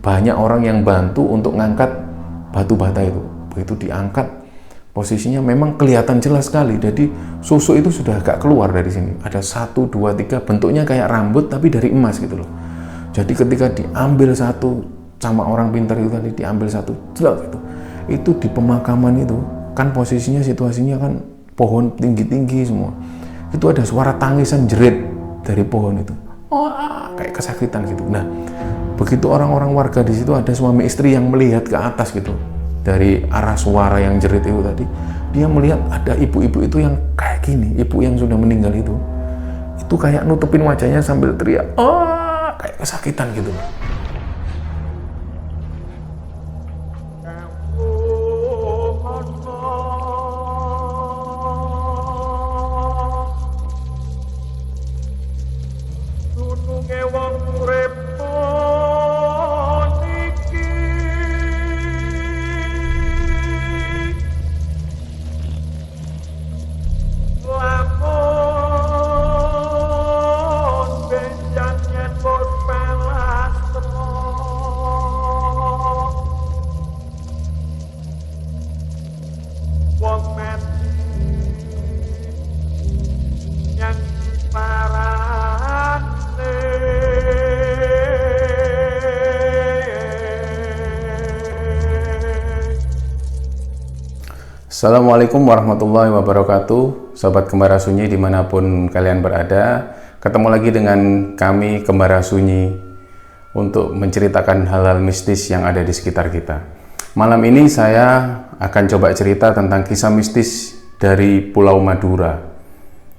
banyak orang yang bantu untuk ngangkat batu bata itu. Begitu diangkat, posisinya memang kelihatan jelas sekali. Jadi susu itu sudah agak keluar dari sini. Ada 1, 2, 3, bentuknya kayak rambut tapi dari emas gitu loh. Jadi ketika diambil satu sama orang pintar itu tadi, diambil satu, jelas itu di pemakaman itu kan posisinya, situasinya kan pohon tinggi-tinggi semua. Itu ada suara tangisan jerit dari pohon itu. Kayak kesakitan gitu. Nah, begitu orang-orang warga di situ, ada suami istri yang melihat ke atas gitu. Dari arah suara yang jerit itu tadi, dia melihat ada ibu-ibu itu yang kayak gini, ibu yang sudah meninggal itu kayak nutupin wajahnya sambil teriak, kayak kesakitan gitu. Assalamualaikum warahmatullahi wabarakatuh, Sobat Kembara Sunyi dimanapun kalian berada. Ketemu lagi dengan kami Kembara Sunyi untuk menceritakan hal-hal mistis yang ada di sekitar kita. Malam ini saya akan coba cerita tentang kisah mistis dari Pulau Madura.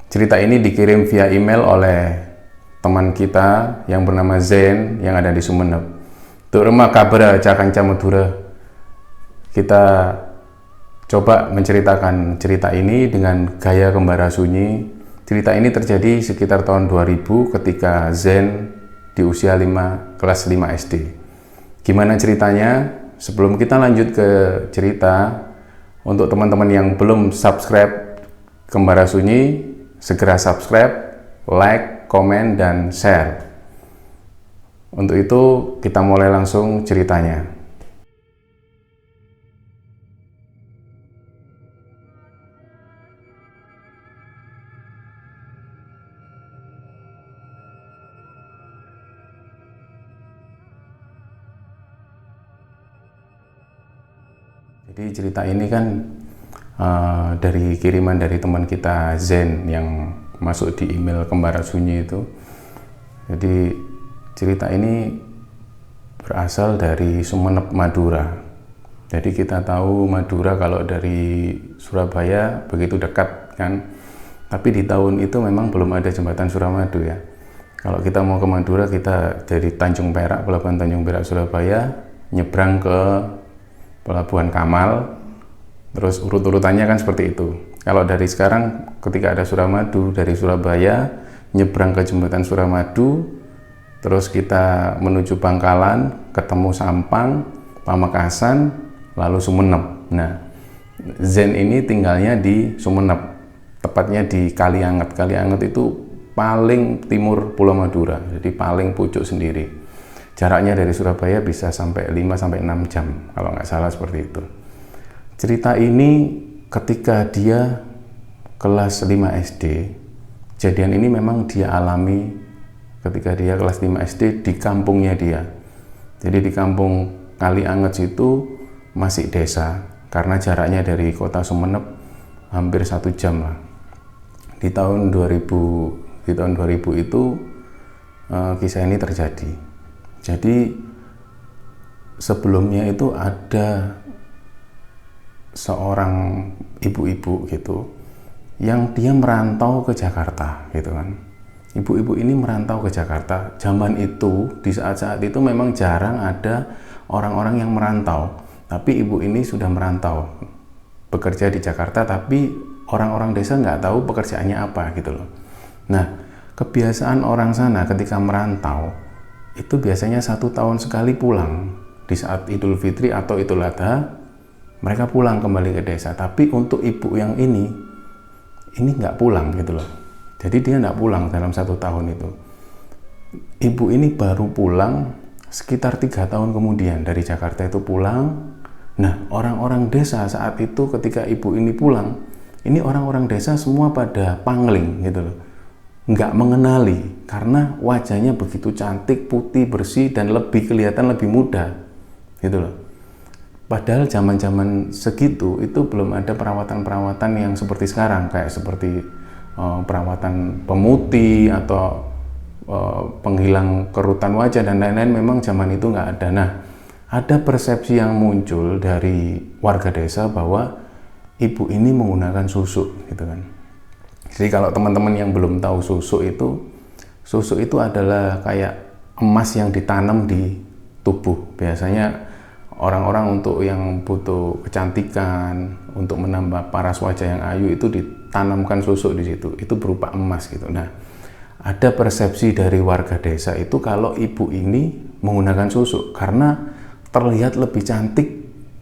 Cerita ini dikirim via email oleh teman kita yang bernama Zen yang ada di Sumeneb. Turma kabra cakanca Madura. Kita coba menceritakan cerita ini dengan gaya Kembara Sunyi. Cerita ini terjadi sekitar tahun 2000 ketika Zen di usia kelas 5 SD. Gimana ceritanya? Sebelum kita lanjut ke cerita, untuk teman-teman yang belum subscribe Kembara Sunyi, segera subscribe, like, komen, dan share. Untuk itu kita mulai langsung ceritanya. Jadi cerita ini kan dari kiriman dari teman kita Zen yang masuk di email Kembara Sunyi itu. Jadi cerita ini berasal dari Sumeneb, Madura. Jadi kita tahu Madura kalau dari Surabaya begitu dekat kan. Tapi di tahun itu memang belum ada jembatan Suramadu ya. Kalau kita mau ke Madura, kita dari Tanjung Perak, Pelabuhan Tanjung Perak Surabaya, nyebrang ke Pelabuhan Kamal, terus urut-urutannya kan seperti itu. Kalau dari sekarang ketika ada Suramadu, dari Surabaya nyebrang ke jembatan Suramadu, terus kita menuju Bangkalan, ketemu Sampang, Pamekasan, lalu Sumeneb. Nah, Zen ini tinggalnya di Sumeneb, tepatnya di Kalianget. Kalianget itu paling timur Pulau Madura, jadi paling pucuk sendiri. Jaraknya dari Surabaya bisa sampai 5-6 jam, kalau nggak salah seperti itu. Cerita ini ketika dia kelas 5 SD, kejadian ini memang dia alami ketika dia kelas 5 SD di kampungnya dia. Jadi di kampung Kalianget itu masih desa, karena jaraknya dari kota Sumeneb hampir 1 jam lah. Di tahun 2000 itu kisah ini terjadi. Jadi sebelumnya itu ada seorang ibu-ibu gitu yang dia merantau ke Jakarta gitu kan. Ibu-ibu ini merantau ke Jakarta. Zaman itu, di saat-saat itu memang jarang ada orang-orang yang merantau. Tapi ibu ini sudah merantau, bekerja di Jakarta, tapi orang-orang desa nggak tahu pekerjaannya apa gitu loh. Nah, kebiasaan orang sana ketika merantau itu biasanya 1 tahun sekali pulang. Di saat Idul Fitri atau Idul Adha, mereka pulang kembali ke desa. Tapi untuk ibu yang ini nggak pulang gitu loh. Jadi dia nggak pulang dalam 1 tahun itu. Ibu ini baru pulang sekitar 3 tahun kemudian dari Jakarta itu pulang. Nah, orang-orang desa saat itu ketika ibu ini pulang, ini orang-orang desa semua pada pangling gitu loh, nggak mengenali karena wajahnya begitu cantik, putih, bersih, dan lebih kelihatan lebih muda gitu loh. Padahal zaman-zaman segitu itu belum ada perawatan-perawatan yang seperti sekarang, kayak seperti perawatan pemutih atau penghilang kerutan wajah dan lain-lain. Memang zaman itu nggak ada. Nah, ada persepsi yang muncul dari warga desa bahwa ibu ini menggunakan susuk gitu kan. Jadi kalau teman-teman yang belum tahu susuk itu adalah kayak emas yang ditanam di tubuh. Biasanya orang-orang untuk yang butuh kecantikan, untuk menambah paras wajah yang ayu itu ditanamkan susuk di situ. Itu berupa emas gitu. Nah, ada persepsi dari warga desa itu kalau ibu ini menggunakan susuk karena terlihat lebih cantik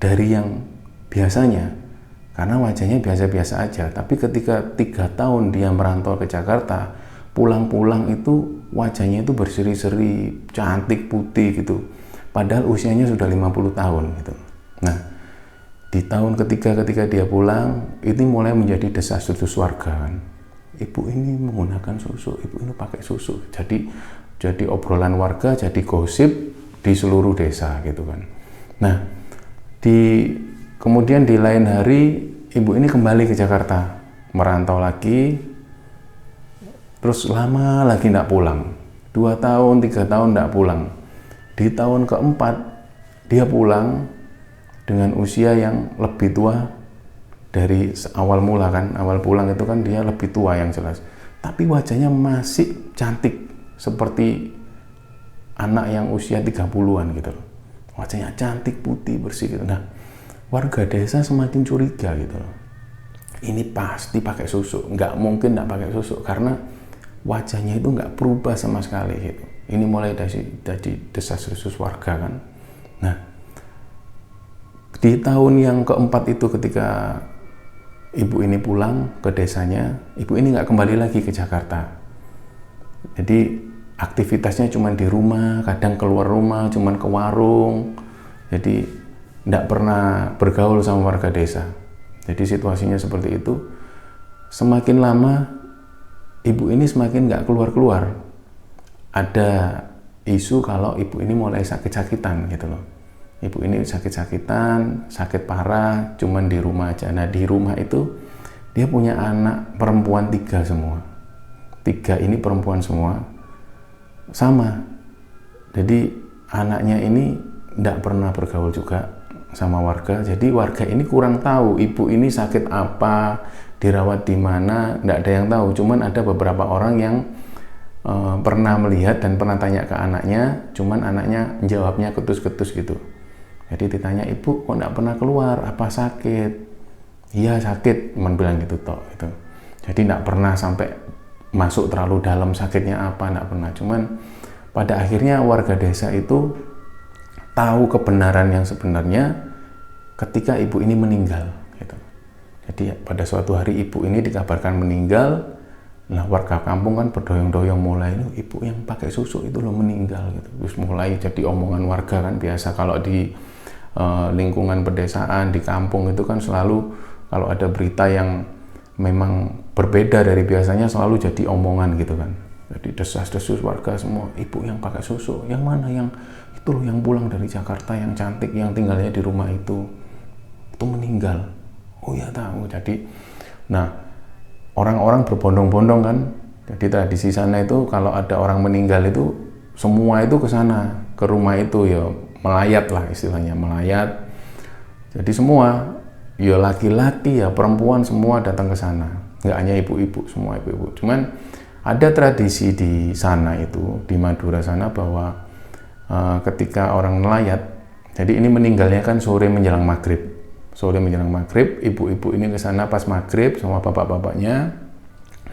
dari yang biasanya. Karena wajahnya biasa-biasa aja. Tapi ketika 3 tahun dia merantau ke Jakarta, pulang-pulang itu wajahnya itu berseri-seri, cantik, putih gitu. Padahal usianya sudah 50 tahun gitu. Nah, di tahun ketiga ketika dia pulang, ini mulai menjadi desas-desus warga kan. Ibu ini menggunakan susuk, ibu ini pakai susuk. Jadi obrolan warga, jadi gosip di seluruh desa gitu kan. Nah, kemudian di lain hari ibu ini kembali ke Jakarta, merantau lagi, terus lama lagi tidak pulang. 2 tahun, 3 tahun tidak pulang. Di tahun keempat dia pulang dengan usia yang lebih tua dari awal mula kan. Awal pulang itu kan dia lebih tua yang jelas. Tapi wajahnya masih cantik seperti anak yang usia 30-an gitu loh. Wajahnya cantik, putih, bersih gitu. Nah, warga desa semakin curiga gitu loh. Ini pasti pakai susuk, nggak mungkin nggak pakai susuk karena wajahnya itu nggak berubah sama sekali gitu. Ini mulai dari desas-desus warga kan. Nah, di tahun yang keempat itu ketika ibu ini pulang ke desanya, ibu ini nggak kembali lagi ke Jakarta. Jadi aktivitasnya cuma di rumah, kadang keluar rumah, cuma ke warung. Jadi nggak pernah bergaul sama warga desa. Jadi situasinya seperti itu. Semakin lama ibu ini semakin nggak keluar-keluar. Ada isu kalau ibu ini mulai sakit-sakitan gitu loh. Ibu ini sakit-sakitan, sakit parah, cuman di rumah aja. Nah, di rumah itu dia punya anak perempuan 3 semua. 3 ini perempuan semua. Sama. Jadi anaknya ini tidak pernah bergaul juga sama warga. Jadi warga ini kurang tahu ibu ini sakit apa, dirawat di mana, tidak ada yang tahu. Cuman ada beberapa orang yang pernah melihat dan pernah tanya ke anaknya, cuman anaknya jawabnya ketus-ketus gitu. Jadi ditanya, ibu kok tidak pernah keluar, apa sakit? Iya sakit, cuman bilang gitu toh. Gitu. Jadi tidak pernah sampai masuk terlalu dalam sakitnya apa, tidak pernah. Cuman pada akhirnya warga desa itu tahu kebenaran yang sebenarnya ketika ibu ini meninggal. Gitu. Jadi pada suatu hari ibu ini dikabarkan meninggal. Nah, warga kampung kan berdoyong-doyong mulai, ibu yang pakai susuk itu loh meninggal gitu. Terus mulai jadi omongan warga kan. Biasa kalau di lingkungan pedesaan di kampung itu kan selalu kalau ada berita yang memang berbeda dari biasanya selalu jadi omongan gitu kan. Jadi desas-desus warga semua, ibu yang pakai susuk, yang mana yang itu loh yang pulang dari Jakarta yang cantik yang tinggalnya di rumah itu meninggal. Oh ya tahu. Jadi nah, orang-orang berbondong-bondong kan. Jadi tradisi sana itu kalau ada orang meninggal itu semua itu ke sana, ke rumah itu ya melayat lah istilahnya, melayat. Jadi semua ya laki-laki ya perempuan semua datang ke sana. Nggak hanya ibu-ibu, semua ibu-ibu. Cuman ada tradisi di sana itu, di Madura sana bahwa ketika orang melayat, jadi ini meninggalnya kan sore menjelang maghrib. Sore menjelang maghrib, ibu-ibu ini ke sana pas maghrib sama bapak-bapaknya.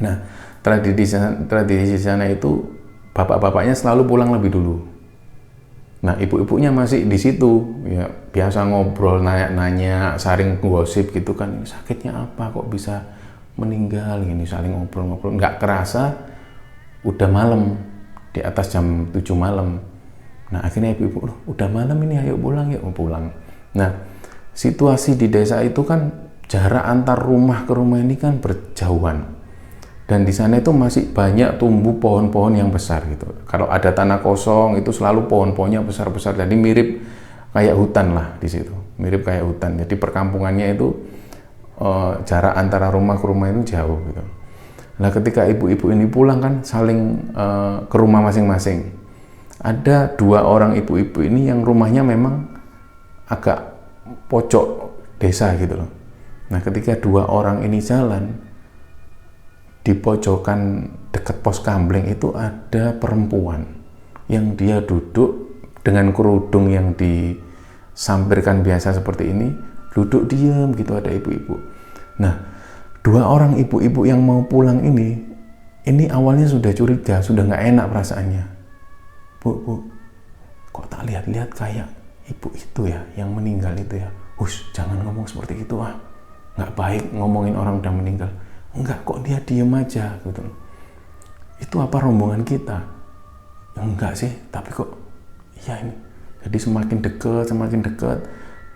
Nah, tradisi sana itu bapak-bapaknya selalu pulang lebih dulu. Nah, ibu-ibunya masih di situ, ya biasa ngobrol, nanya-nanya, saling gosip gitu kan. Sakitnya apa kok bisa meninggal gini, saling ngobrol-ngobrol. Nggak kerasa udah malam, di atas jam 7 malam. Nah akhirnya ibu-ibu, udah malam ini, ayo pulang yuk, pulang. Nah situasi di desa itu kan jarak antar rumah ke rumah ini kan berjauhan, dan di sana itu masih banyak tumbuh pohon-pohon yang besar gitu. Kalau ada tanah kosong itu selalu pohon-pohonnya besar-besar, jadi mirip kayak hutan lah di situ, mirip kayak hutan. Jadi perkampungannya itu jarak antara rumah ke rumah itu jauh gitu. Nah ketika ibu-ibu ini pulang kan saling ke rumah masing-masing. Ada 2 orang ibu-ibu ini yang rumahnya memang agak pojok desa gitu loh. Nah ketika 2 orang ini jalan, di pojokan dekat pos kamling itu ada perempuan yang dia duduk dengan kerudung yang disampirkan biasa seperti ini, duduk diam gitu, ada ibu-ibu. Nah 2 orang ibu-ibu yang mau pulang ini awalnya sudah curiga, sudah nggak enak perasaannya. Bu, kok tak lihat-lihat kayak ibu itu ya, yang meninggal itu ya. Hush, jangan ngomong seperti itu nggak baik ngomongin orang udah meninggal. Enggak, kok dia diem aja gitu. Itu apa rombongan kita? Ya, enggak sih, tapi kok ya ini. Jadi semakin dekat,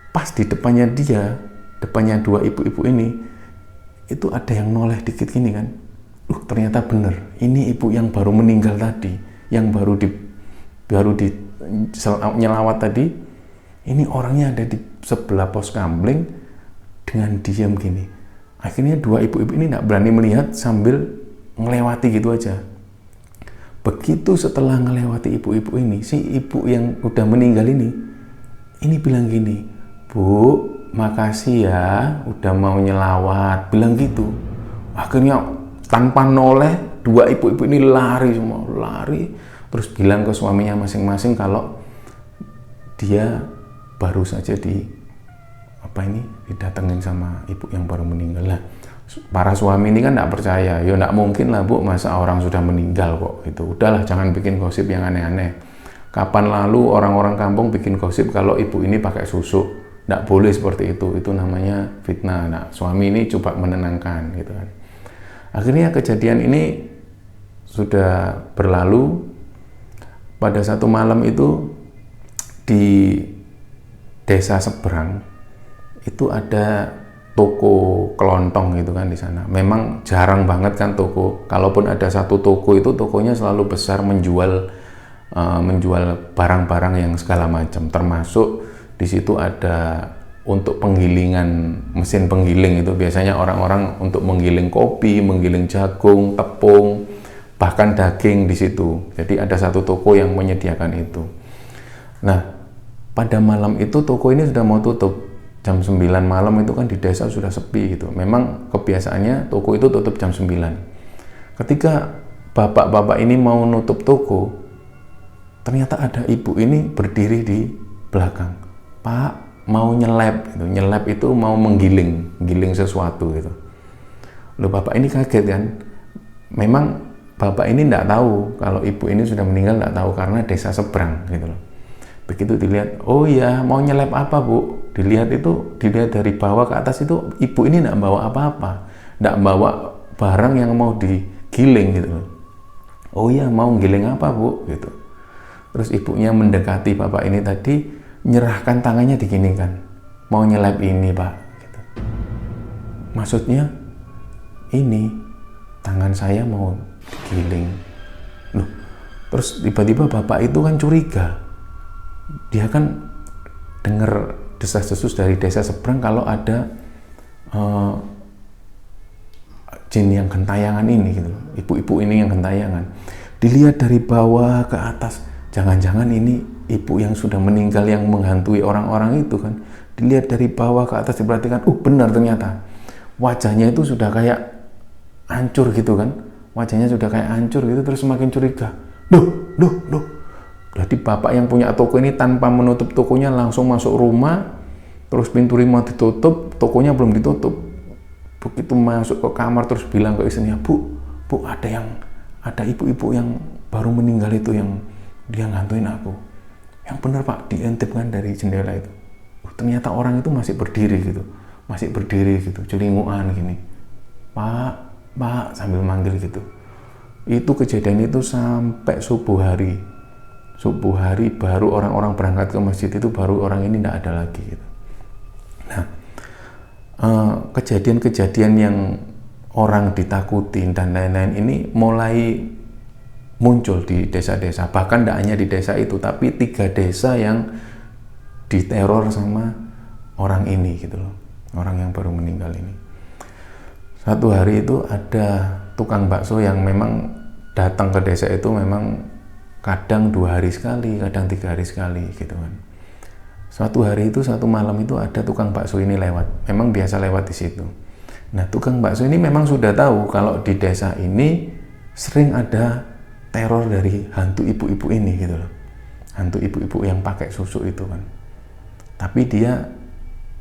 pas di depannya dia, depannya 2 ibu-ibu ini, itu ada yang noleh dikit gini kan. Ternyata bener, ini ibu yang baru meninggal tadi, yang baru di nyelawat tadi, ini orangnya ada di sebelah pos kamling dengan diam gini. Akhirnya 2 ibu-ibu ini tidak berani melihat sambil ngelewati gitu aja. Begitu setelah ngelewati ibu-ibu ini, si ibu yang udah meninggal ini bilang gini, Bu, makasih ya udah mau nyelawat, bilang gitu. Akhirnya tanpa noleh 2 ibu-ibu ini lari semua, terus bilang ke suaminya masing-masing kalau dia baru saja didatengin sama ibu yang baru meninggal. Lah para suami ini kan tidak percaya, ya tidak mungkin lah Bu, masa orang sudah meninggal kok gitu. Udahlah, jangan bikin gosip yang aneh-aneh. Kapan lalu orang-orang kampung bikin gosip kalau ibu ini pakai susuk? Tidak boleh seperti itu namanya fitnah. Nah suami ini coba menenangkan gitu kan. Akhirnya kejadian ini sudah berlalu. Pada satu malam itu di desa seberang itu ada toko kelontong gitu kan di sana. Memang jarang banget kan toko. Kalaupun ada satu toko itu tokonya selalu besar, menjual barang-barang yang segala macam. Termasuk di situ ada untuk penggilingan, mesin penggiling itu biasanya orang-orang untuk menggiling kopi, menggiling jagung, tepung, bahkan daging di situ. Jadi ada satu toko yang menyediakan itu. Nah, pada malam itu toko ini sudah mau tutup. Jam 9 malam itu kan di desa sudah sepi gitu. Memang kebiasaannya toko itu tutup jam 9. Ketika bapak-bapak ini mau nutup toko, ternyata ada ibu ini berdiri di belakang. Pak, mau nyelep gitu. Nyelep itu mau menggiling sesuatu gitu. Loh, bapak ini kaget kan. Memang bapak ini tidak tahu kalau ibu ini sudah meninggal, tidak tahu karena desa seberang gitu loh. Begitu dilihat, oh ya mau nyelep apa Bu? Dilihat dari bawah ke atas itu ibu ini tidak bawa apa-apa, tidak bawa barang yang mau digiling gitu loh. Oh ya mau giling apa Bu? Gitu. Terus ibunya mendekati bapak ini tadi, nyerahkan tangannya diginikan, mau nyelep ini Pak. Gitu. Maksudnya ini tangan saya mau digiling. Loh, terus tiba-tiba bapak itu kan curiga. Dia kan dengar desas-desus dari desa seberang kalau ada jin yang gentayangan ini gitu. Ibu-ibu ini yang gentayangan. Dilihat dari bawah ke atas, jangan-jangan ini ibu yang sudah meninggal yang menghantui orang-orang itu kan. Dilihat dari bawah ke atas, diperhatikan, benar ternyata. Wajahnya itu sudah kayak hancur gitu kan. Wajahnya sudah kayak hancur gitu, terus semakin curiga. Loh. Jadi bapak yang punya toko ini tanpa menutup tokonya langsung masuk rumah, terus pintu rumah ditutup, tokonya belum ditutup. Begitu masuk ke kamar terus bilang ke istrinya, Bu, ada ibu-ibu yang baru meninggal itu yang dia ngantuin aku. Yang benar Pak, diintipkan dari jendela itu. Ternyata orang itu masih berdiri gitu, celinguan gini. Pak, sambil manggil gitu. Itu kejadian itu sampai subuh hari. subuh hari baru orang-orang berangkat ke masjid itu baru orang ini tidak ada lagi gitu. Nah, kejadian-kejadian yang orang ditakutin dan lain-lain ini mulai muncul di desa-desa, bahkan tidak hanya di desa itu, tapi 3 desa yang diteror sama orang ini gitu loh, orang yang baru meninggal ini. Satu hari itu ada tukang bakso yang memang datang ke desa itu memang kadang 2 hari sekali, kadang 3 hari sekali gitu kan. Suatu hari itu, satu malam itu ada tukang bakso ini lewat, memang biasa lewat di situ. Nah, tukang bakso ini memang sudah tahu kalau di desa ini sering ada teror dari hantu ibu-ibu ini gitu loh, hantu ibu-ibu yang pakai susuk itu kan. Tapi dia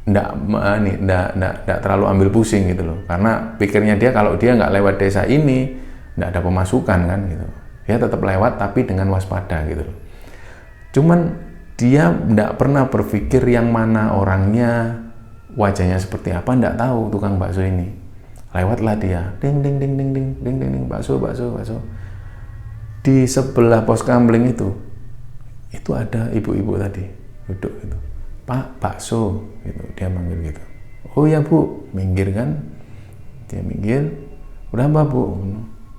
nggak terlalu ambil pusing gitu loh, karena pikirnya dia kalau dia nggak lewat desa ini nggak ada pemasukan kan gitu. Dia tetap lewat tapi dengan waspada gitu loh. Cuman dia nggak pernah berpikir yang mana orangnya, wajahnya seperti apa, nggak tahu tukang bakso ini. Lewatlah dia, ding ding ding ding ding ding ding ding, bakso bakso bakso. Di sebelah pos kamling itu ada ibu-ibu tadi duduk gitu. Pak, bakso gitu, dia manggil gitu. Oh ya Bu, minggir kan, dia minggir. Berapa Bu?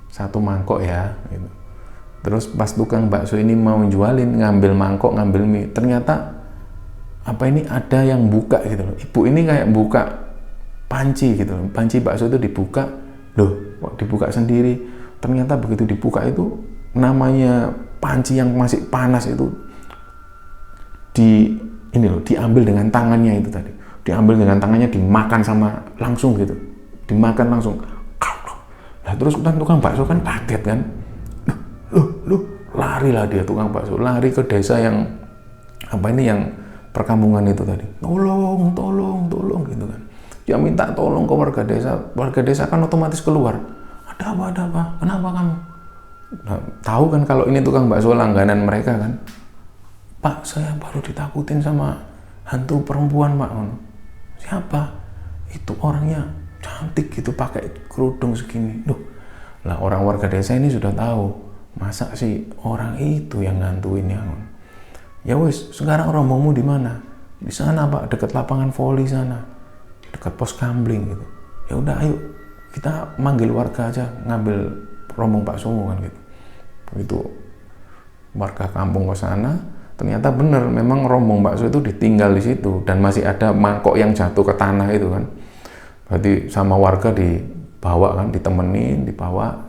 1 mangkok ya gitu. Terus pas tukang bakso ini mau jualin, ngambil mangkok, ngambil mie, ternyata apa ini ada yang buka gitu loh. Ibu ini kayak buka panci gitu loh, panci bakso itu dibuka, loh kok dibuka sendiri. Ternyata begitu dibuka itu namanya panci yang masih panas itu diambil dengan tangannya itu tadi, diambil dengan tangannya, dimakan sama langsung gitu, dimakan langsung. Nah terus tukang bakso kan kaget kan, larilah dia tukang bakso, lari ke desa yang yang perkampungan itu tadi, tolong gitu kan. Dia minta tolong ke warga desa kan otomatis keluar, ada apa, kenapa kamu? Nah, tahu kan kalau ini tukang bakso langganan mereka kan. Pak, saya baru ditakutin sama hantu perempuan Pak. Siapa? Itu orangnya cantik gitu, pakai kerudung segini. Loh, lah orang warga desa ini sudah tahu, masa sih orang itu yang ngantuin ya. Ya wis, sekarang rombongmu di mana? Di sana Pak, dekat lapangan voli sana, dekat pos kamling gitu. Ya udah, ayo kita manggil warga aja, ngambil rombong Pak Sungu kan gitu. Begitu warga kampung ke sana, ternyata benar memang rombong bakso itu ditinggal di situ dan masih ada mangkok yang jatuh ke tanah itu kan. Berarti sama warga dibawa kan, ditemenin, dibawa.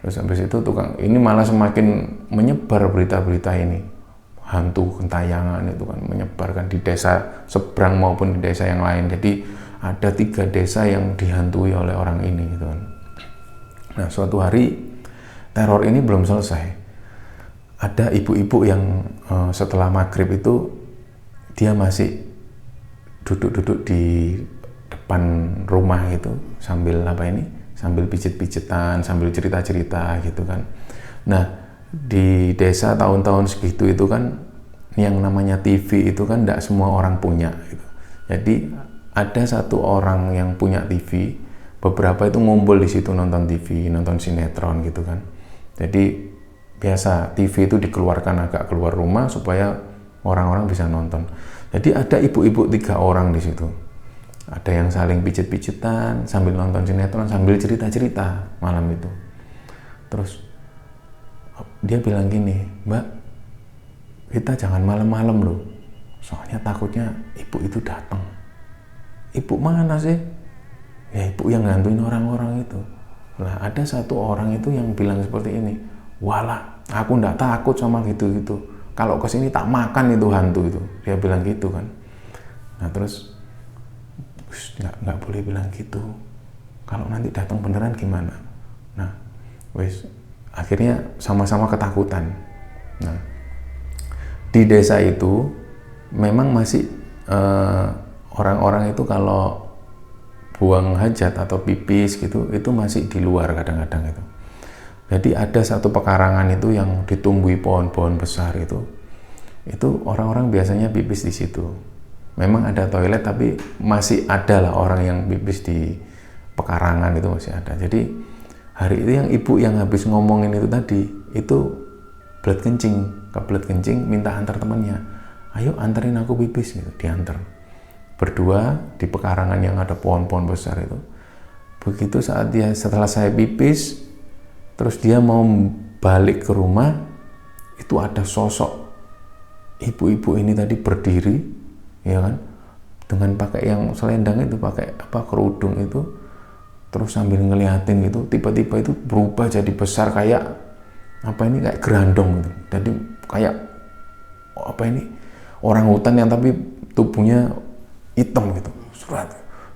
Terus habis itu tukang ini malah semakin menyebar berita-berita ini. Hantu gentayangan itu kan menyebarkan di desa seberang maupun di desa yang lain. Jadi ada 3 desa yang dihantui oleh orang ini gitu kan. Nah, suatu hari teror ini belum selesai. Ada ibu-ibu yang setelah maghrib itu dia masih duduk-duduk di depan rumah itu sambil sambil pijit-pijitan, sambil cerita-cerita gitu kan. Nah, di desa tahun-tahun segitu itu kan yang namanya TV itu kan tidak semua orang punya gitu. Jadi ada satu orang yang punya TV, beberapa itu ngumpul di situ nonton TV, nonton sinetron gitu kan. Jadi biasa TV itu dikeluarkan agak keluar rumah supaya orang-orang bisa nonton. Jadi ada ibu-ibu 3 orang di situ. Ada yang saling pijit-pijitan sambil nonton sinetron, sambil cerita-cerita malam itu. Terus dia bilang gini, Mbak, kita jangan malam-malam loh. Soalnya takutnya ibu itu datang. Ibu mana sih? Ya ibu yang ngantuin orang-orang itu. Lah ada satu orang itu yang bilang seperti ini, walah, aku ndak takut sama gitu-gitu. Kalau kesini tak makan itu hantu itu. Dia bilang gitu kan. Nah terus nggak boleh bilang gitu. Kalau nanti datang beneran gimana? Nah, wes akhirnya sama-sama ketakutan. Nah, di desa itu memang masih orang-orang itu kalau buang hajat atau pipis gitu, itu masih di luar kadang-kadang itu. Jadi ada satu pekarangan itu yang ditumbuhi pohon-pohon besar itu orang-orang biasanya pipis di situ. Memang ada toilet tapi masih ada lah orang yang pipis di pekarangan itu masih ada. Jadi hari itu yang ibu yang habis ngomongin itu tadi itu belet kencing kebelet kencing, minta antar temannya, ayo anterin aku pipis gitu, diantar berdua di pekarangan yang ada pohon-pohon besar itu. Begitu setelah saya pipis, terus dia mau balik ke rumah, itu ada sosok ibu-ibu ini tadi berdiri, ya kan, dengan pakai yang selendang itu, pakai kerudung itu, terus sambil ngeliatin gitu, tiba-tiba itu berubah jadi besar kayak kayak gerandong gitu. Jadi kayak orang hutan yang tapi tubuhnya hitam gitu, surat.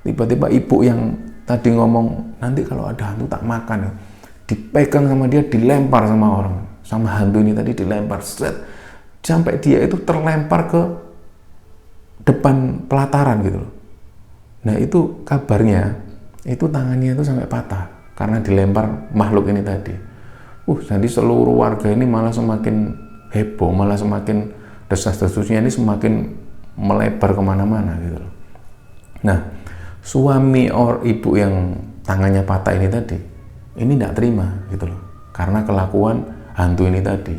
Tiba-tiba ibu yang tadi ngomong nanti kalau ada hantu tak makan, dipegang sama dia, dilempar sama orang, sama hantu ini tadi dilempar, sampai dia itu terlempar ke depan pelataran gitu loh. Nah itu kabarnya itu tangannya itu sampai patah karena dilempar makhluk ini tadi. Jadi seluruh warga ini malah semakin heboh, malah semakin desas-desusnya ini semakin melebar kemana-mana gitu loh. Nah suami ibu yang tangannya patah ini tadi, ini tidak terima gitu loh, karena kelakuan hantu ini tadi.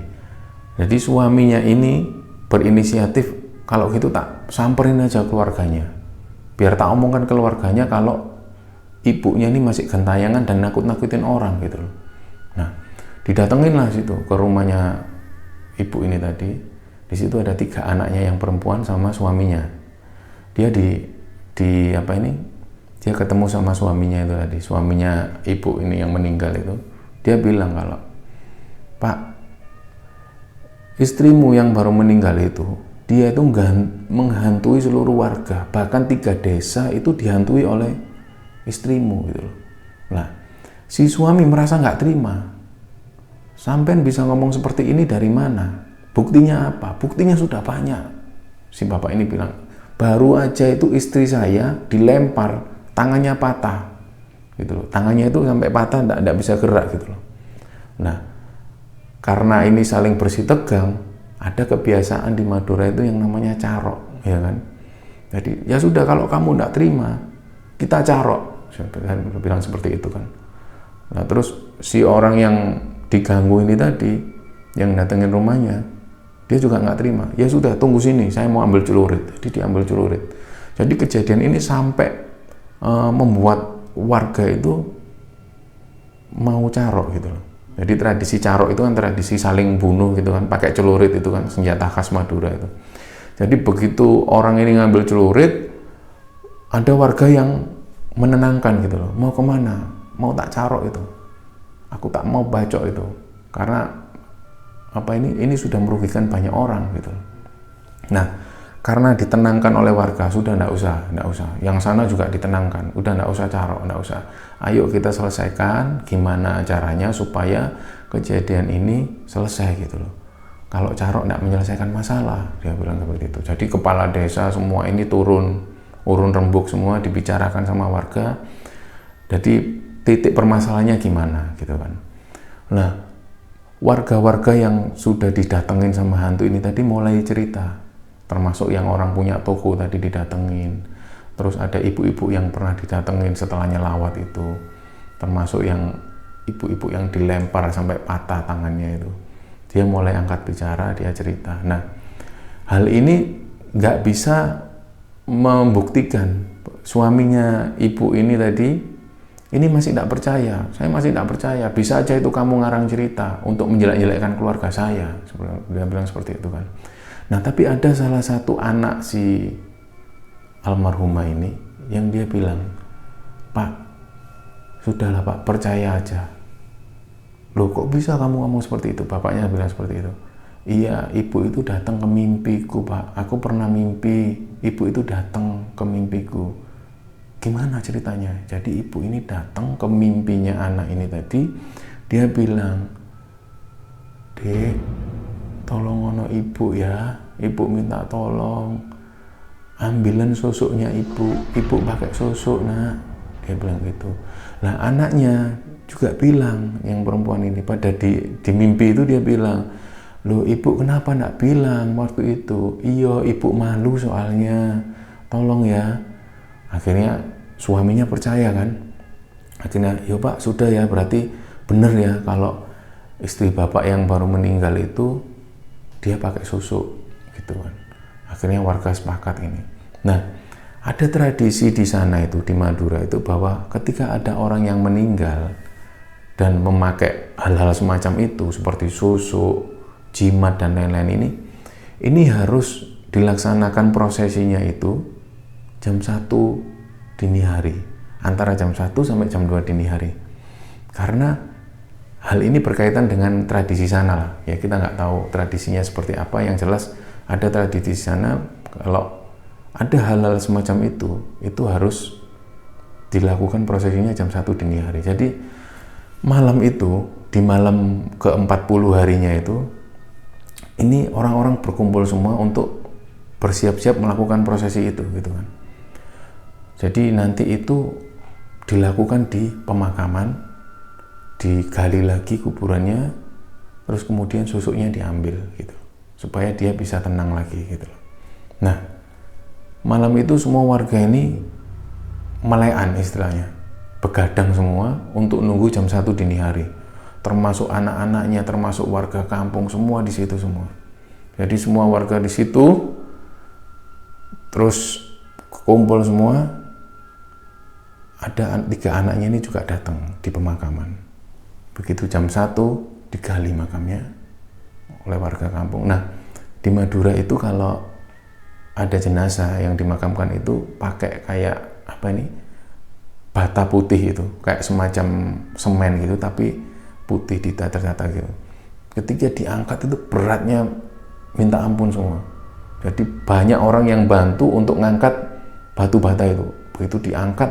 Jadi suaminya ini berinisiatif, kalau gitu tak samperin aja keluarganya, biar tak omongkan keluarganya kalau ibunya ini masih gentayangan dan nakut-nakutin orang gitu loh. Nah didatengin lah situ ke rumahnya ibu ini tadi. Di situ ada 3 anaknya yang perempuan sama suaminya. Dia dia ketemu sama suaminya itu tadi, suaminya ibu ini yang meninggal itu. Dia bilang kalau, Pak, istrimu yang baru meninggal itu, dia itu menghantui seluruh warga, bahkan 3 desa itu dihantui oleh istrimu gitu loh. Nah, si suami merasa nggak terima. Sampean bisa ngomong seperti ini dari mana? Buktinya apa? Buktinya sudah banyak. Si bapak ini bilang, baru aja itu istri saya dilempar, tangannya patah gitu loh. Tangannya itu sampai patah, enggak bisa gerak gitu loh. Nah, karena ini saling bersih tegang, ada kebiasaan di Madura itu yang namanya carok, ya kan? Jadi ya sudah, kalau kamu enggak terima, kita carok. Saya bilang seperti itu kan. Nah terus si orang yang diganggu ini tadi, yang datengin rumahnya, dia juga nggak terima. Ya sudah, tunggu sini, saya mau ambil celurit. Jadi diambil celurit. Jadi kejadian ini sampai membuat warga itu mau carok gitu loh. Jadi tradisi carok itu kan tradisi saling bunuh gitu kan, pakai celurit itu kan senjata khas Madura itu. Jadi begitu orang ini ngambil celurit, ada warga yang menenangkan gitu loh. Mau kemana? Mau tak carok itu. Aku tak mau bacok itu. Karena ini sudah merugikan banyak orang gitu. Nah, karena ditenangkan oleh warga, sudah enggak usah. Yang sana juga ditenangkan, udah enggak usah carok, enggak usah. Ayo kita selesaikan gimana caranya supaya kejadian ini selesai gitu loh. Kalau carok enggak menyelesaikan masalah, dia bilang seperti itu. Jadi kepala desa semua ini turun rembuk semua, dibicarakan sama warga. Jadi titik permasalahannya gimana gitu kan. Nah, warga-warga yang sudah didatengin sama hantu ini tadi mulai cerita, termasuk yang orang punya toko tadi didatengin, terus ada ibu-ibu yang pernah didatengin setelahnya lawat itu, termasuk yang ibu-ibu yang dilempar sampai patah tangannya itu. Dia mulai angkat bicara, dia cerita. Nah, hal ini nggak bisa membuktikan. Suaminya ibu ini tadi ini masih tidak percaya. Saya masih tidak percaya. Bisa aja itu kamu ngarang cerita untuk menjelek-jelekkan keluarga saya. Dia bilang seperti itu kan. Nah, tapi ada salah satu anak si almarhumah ini yang dia bilang, Pak, sudahlah Pak, percaya aja. Loh, kok bisa kamu ngomong seperti itu? Bapaknya bilang seperti itu. Iya, ibu itu datang ke mimpiku, Pak. Aku pernah mimpi, ibu itu datang ke mimpiku. Gimana ceritanya? Jadi ibu ini datang ke mimpinya anak ini tadi. Dia bilang, Dek, tolong ono ibu ya. Ibu minta tolong. Ambilan susuknya ibu. Ibu pakai susuk, nak. Dia bilang gitu. Nah, anaknya juga bilang, yang perempuan ini pada di mimpi itu dia bilang, loh ibu kenapa enggak bilang waktu itu? Iya, ibu malu soalnya. Tolong ya. Akhirnya suaminya percaya kan. Akhirnya, ya Pak, sudah ya, berarti benar ya kalau istri bapak yang baru meninggal itu dia pakai susuk gitu kan. Akhirnya warga sepakat ini. Nah, ada tradisi di sana itu, di Madura itu, bahwa ketika ada orang yang meninggal dan memakai hal-hal semacam itu seperti susuk, jimat dan lain-lain ini harus dilaksanakan prosesinya itu jam 1 dini hari, antara jam 1 sampai jam 2 dini hari. Karena hal ini berkaitan dengan tradisi sana lah. Ya, kita nggak tahu tradisinya seperti apa, yang jelas ada tradisi di sana kalau ada hal-hal semacam itu harus dilakukan prosesinya jam 1 dini hari. Jadi malam itu, di malam ke-40 harinya itu, ini orang-orang berkumpul semua untuk bersiap-siap melakukan prosesi itu gitu kan. Jadi nanti itu dilakukan di pemakaman, digali lagi kuburannya, terus kemudian susuknya diambil gitu, supaya dia bisa tenang lagi gitu. Nah, malam itu semua warga ini melean istilahnya, begadang semua untuk nunggu jam 1 dini hari, termasuk anak-anaknya, termasuk warga kampung, semua di situ semua. Jadi semua warga di situ terus kumpul semua. Ada 3 anaknya ini juga datang di pemakaman. Begitu jam 1 digali makamnya oleh warga kampung. Nah, di Madura itu kalau ada jenazah yang dimakamkan itu pakai kayak apa ini, bata putih itu, kayak semacam semen gitu tapi putih ditata-tata gitu. Ketika diangkat itu beratnya minta ampun semua. Jadi banyak orang yang bantu untuk ngangkat batu bata itu. Begitu diangkat,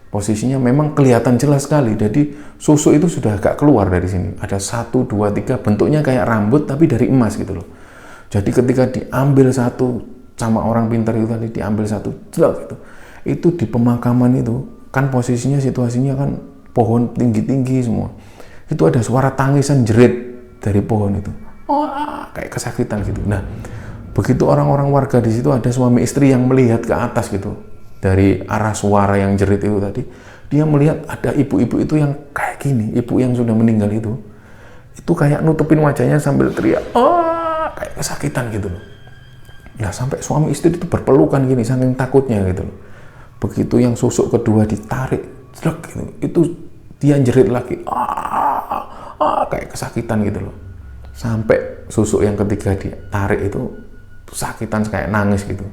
posisinya memang kelihatan jelas sekali. Jadi susuk itu sudah agak keluar dari sini. Ada 1, 2, 3, bentuknya kayak rambut tapi dari emas gitu loh. Jadi ketika diambil satu sama orang pintar itu tadi, diambil satu jelek gitu, itu di pemakaman itu kan posisinya, situasinya kan pohon tinggi-tinggi semua. Itu ada suara tangisan jerit dari pohon itu. Oh, kayak kesakitan gitu. Nah, begitu orang-orang warga di situ, ada suami istri yang melihat ke atas gitu, dari arah suara yang jerit itu tadi, dia melihat ada ibu-ibu itu yang kayak gini, ibu yang sudah meninggal itu kayak nutupin wajahnya sambil teriak, oh, kayak kesakitan gitu loh. Nah, sampai suami istri itu berpelukan gini, saking takutnya gitu loh. Begitu yang susuk kedua ditarik, gitu, itu dia jerit lagi, kayak kesakitan gitu loh. Sampai susuk yang ketiga ditarik itu sakitan kayak nangis gitu.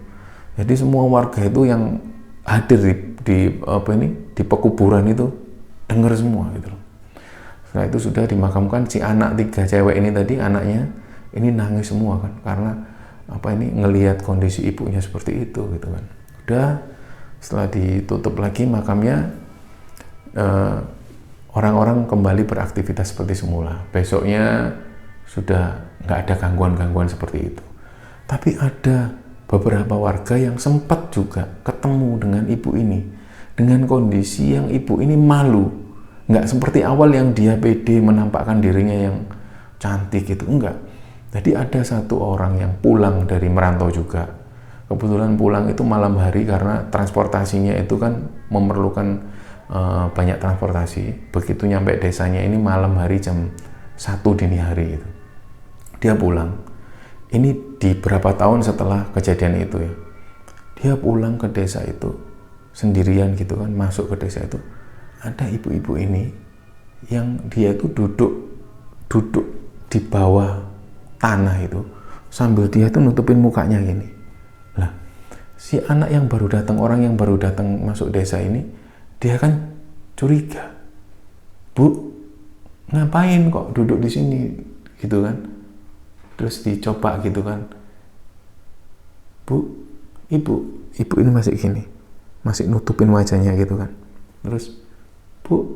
Jadi semua warga itu yang hadir di pekuburan itu dengar semua gitu loh. Setelah itu sudah dimakamkan, si anak 3 cewek ini tadi, anaknya ini nangis semua kan, karena ngelihat kondisi ibunya seperti itu gitu kan. Udah, setelah ditutup lagi makamnya, orang-orang kembali beraktivitas seperti semula. Besoknya sudah nggak ada gangguan-gangguan seperti itu. Tapi ada beberapa warga yang sempat juga ketemu dengan ibu ini dengan kondisi yang ibu ini malu, nggak seperti awal yang dia pede menampakkan dirinya yang cantik gitu, enggak. Jadi ada satu orang yang pulang dari merantau juga, kebetulan pulang itu malam hari karena transportasinya itu kan memerlukan banyak transportasi. Begitu nyampe desanya ini malam hari jam 1 dini hari itu dia pulang. Ini di berapa tahun setelah kejadian itu ya, dia pulang ke desa itu sendirian gitu kan, masuk ke desa itu ada ibu-ibu ini yang dia itu duduk di bawah tanah itu sambil dia itu nutupin mukanya gini. Lah, si anak yang baru datang, orang yang baru datang masuk desa ini, dia kan curiga, Bu, ngapain kok duduk di sini gitu kan. Terus dicoba gitu kan, Bu, ibu ini masih gini, masih nutupin wajahnya gitu kan. Terus, Bu,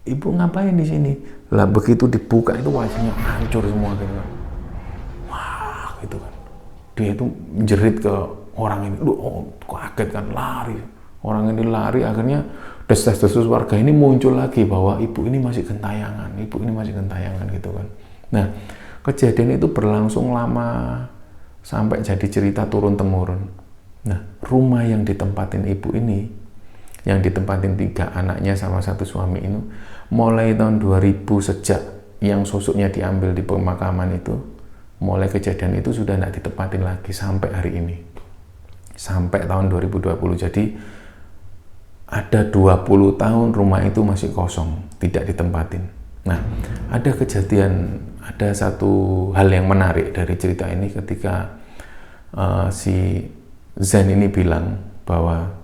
ibu ngapain di sini? Lah begitu dibuka itu wajahnya hancur semua gitu kan. Wah, gitu kan. Dia itu menjerit ke orang ini, kaget kan, lari. Orang ini lari, akhirnya desas-desus warga ini muncul lagi bahwa ibu ini masih gentayangan gitu kan. Nah, kejadian itu berlangsung lama sampai jadi cerita turun-temurun. Nah, rumah yang ditempatin ibu ini, yang ditempatin 3 anaknya sama 1 suami ini, mulai tahun 2000 sejak yang susuknya diambil di pemakaman itu, mulai kejadian itu sudah tidak ditempatin lagi sampai hari ini, sampai tahun 2020. Jadi ada 20 tahun rumah itu masih kosong, tidak ditempatin. Nah, ada kejadian, ada satu hal yang menarik dari cerita ini ketika si Zen ini bilang bahwa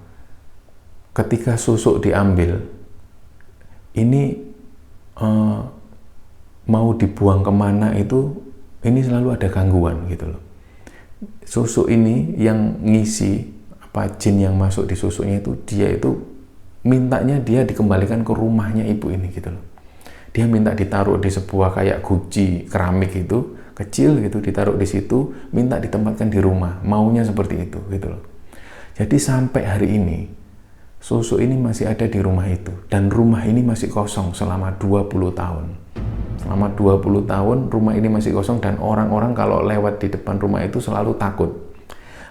ketika susuk diambil, ini mau dibuang kemana itu, ini selalu ada gangguan gitu loh. Susuk ini yang ngisi, jin yang masuk di susuknya itu, dia itu mintanya dia dikembalikan ke rumahnya ibu ini gitu loh. Dia minta ditaruh di sebuah kayak guci keramik itu, kecil gitu, ditaruh di situ, minta ditempatkan di rumah, maunya seperti itu gitu loh. Jadi sampai hari ini susuk ini masih ada di rumah itu, dan rumah ini masih kosong selama 20 tahun. Selama 20 tahun rumah ini masih kosong, dan orang-orang kalau lewat di depan rumah itu selalu takut.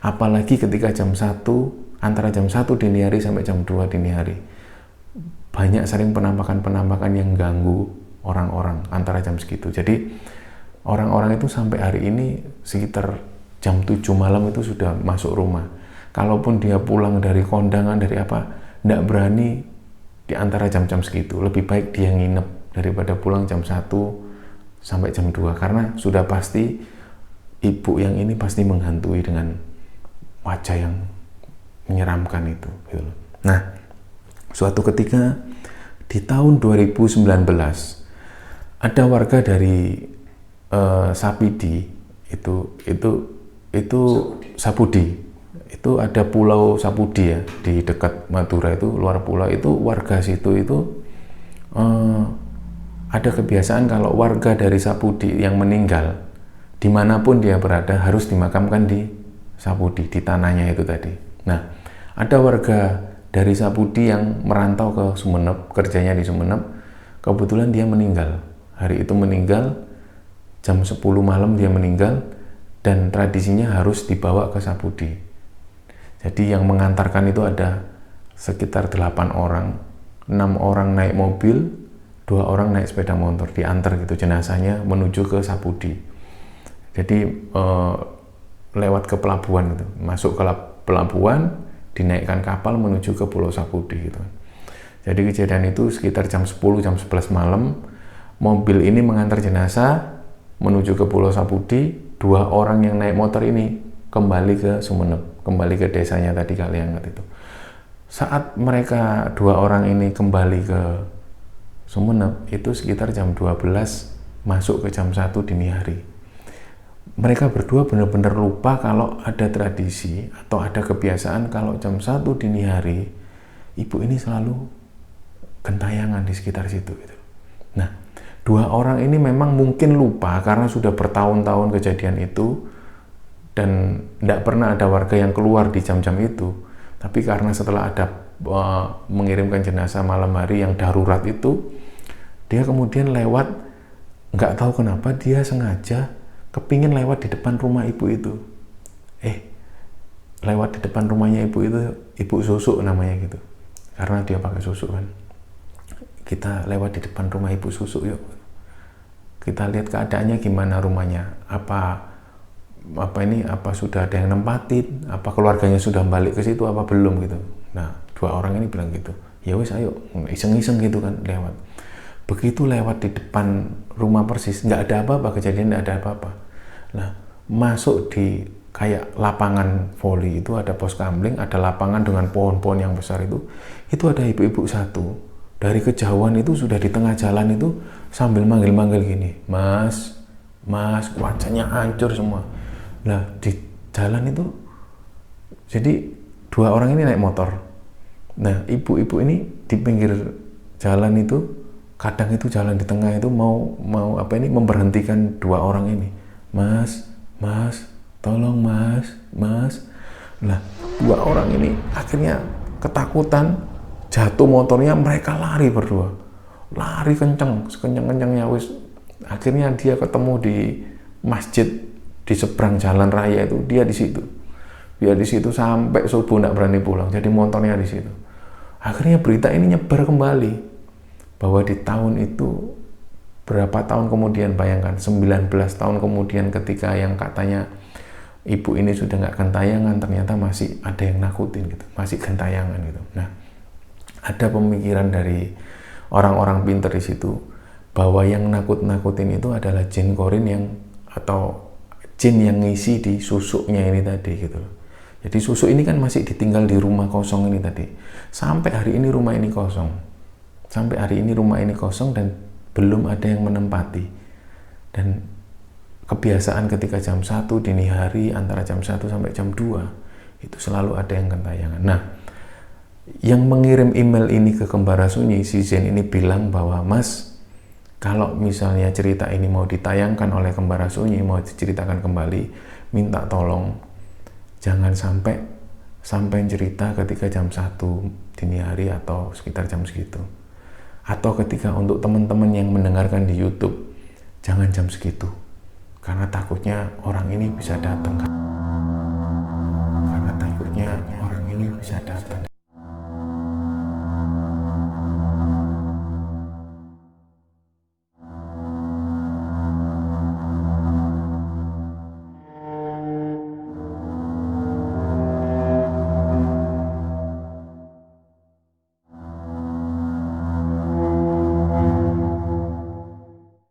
Apalagi ketika jam 1, antara jam 1 dini hari sampai jam 2 dini hari. Banyak sering penampakan-penampakan yang ganggu orang-orang antara jam segitu. Jadi orang-orang itu sampai hari ini sekitar jam 7 malam itu sudah masuk rumah. Kalaupun dia pulang dari kondangan, dari apa, tidak berani di antara jam-jam segitu. Lebih baik dia nginep daripada pulang jam 1 sampai jam 2. Karena sudah pasti ibu yang ini pasti menghantui dengan wajah yang menyeramkan itu. Nah, suatu ketika di tahun 2019 ada warga dari Sapudi itu Sapudi. Itu ada pulau Sapudi ya, di dekat Madura itu, luar pulau itu, warga situ itu ada kebiasaan kalau warga dari Sapudi yang meninggal, dimanapun dia berada harus dimakamkan di Sapudi, di tanahnya itu tadi. Nah, ada warga dari Sapudi yang merantau ke Sumeneb, kerjanya di Sumeneb, kebetulan dia meninggal. Hari itu meninggal, jam 10 malam dia meninggal, dan tradisinya harus dibawa ke Sapudi. Jadi yang mengantarkan itu ada sekitar 8 orang, 6 orang naik mobil, 2 orang naik sepeda motor, diantar gitu jenazahnya menuju ke Sapudi. Jadi lewat ke pelabuhan gitu, masuk ke pelabuhan, dinaikkan kapal menuju ke Pulau Sapudi gitu. Jadi kejadian itu sekitar jam 10, jam 11 malam, mobil ini mengantar jenazah menuju ke Pulau Sapudi, 2 orang yang naik motor ini kembali ke Sumeneb, kembali ke desanya tadi Kalianget itu. Saat mereka 2 orang ini kembali ke Sumeneb, itu sekitar jam 12 masuk ke jam 1 dini hari. Mereka berdua benar-benar lupa kalau ada tradisi atau ada kebiasaan kalau jam 1 dini hari ibu ini selalu gentayangan di sekitar situ gitu. Nah, 2 orang ini memang mungkin lupa karena sudah bertahun-tahun kejadian itu, dan tidak pernah ada warga yang keluar di jam-jam itu. Tapi karena setelah ada mengirimkan jenazah malam hari yang darurat itu, dia kemudian lewat, nggak tahu kenapa dia sengaja kepingin lewat di depan rumah ibu itu. Lewat di depan rumahnya ibu itu, Ibu Susuk namanya gitu, karena dia pakai susuk kan. Kita lewat di depan rumah Ibu Susuk yuk, kita lihat keadaannya gimana rumahnya, apa sudah ada yang nempatin, apa keluarganya sudah balik ke situ apa belum gitu. Nah, 2 orang ini bilang gitu, ya wes ayo, iseng-iseng gitu kan lewat. Begitu lewat di depan rumah persis, nggak ada apa-apa, kejadian nggak ada apa-apa. Nah, masuk di kayak lapangan voli itu, ada pos kamling, ada lapangan dengan pohon-pohon yang besar itu ada ibu-ibu satu. Dari kejauhan itu sudah di tengah jalan itu sambil manggil-manggil gini, mas, wajahnya hancur semua. Nah, di jalan itu, jadi 2 orang ini naik motor. Nah, ibu-ibu ini di pinggir jalan itu, kadang itu jalan di tengah itu mau memberhentikan 2 orang ini. Mas, tolong mas. Nah, 2 orang ini akhirnya ketakutan, jatuh motornya, mereka lari berdua. Lari kenceng, sekenceng-kencengnya wis. Akhirnya dia ketemu di masjid di seberang jalan raya itu, dia di situ. Dia di situ sampai subuh nggak berani pulang. Jadi motornya di situ. Akhirnya berita ini nyebar kembali bahwa di tahun itu berapa tahun kemudian, bayangkan 19 tahun kemudian ketika yang katanya ibu ini sudah nggak gentayangan, ternyata masih ada yang nakutin gitu, masih gentayangan gitu. Nah, ada pemikiran dari orang-orang pinter di situ bahwa yang nakut-nakutin itu adalah jin korin yang, atau jin yang ngisi di susuknya ini tadi gitu loh. Jadi susuk ini kan masih ditinggal di rumah kosong ini tadi. Sampai hari ini rumah ini kosong. Sampai hari ini rumah ini kosong dan belum ada yang menempati. Dan kebiasaan ketika jam 1 dini hari, antara jam 1 sampai jam 2, itu selalu ada yang gentayangan. Nah, yang mengirim email ini ke Kembara Sunyi, si Zen ini bilang bahwa, Mas, kalau misalnya cerita ini mau ditayangkan oleh Kembara Sunyi, mau diceritakan kembali, minta tolong jangan sampai cerita ketika jam 1 dini hari atau sekitar jam segitu. Atau ketika untuk teman-teman yang mendengarkan di YouTube, jangan jam segitu. Karena takutnya orang ini bisa datang. Karena takutnya orang ini bisa datang.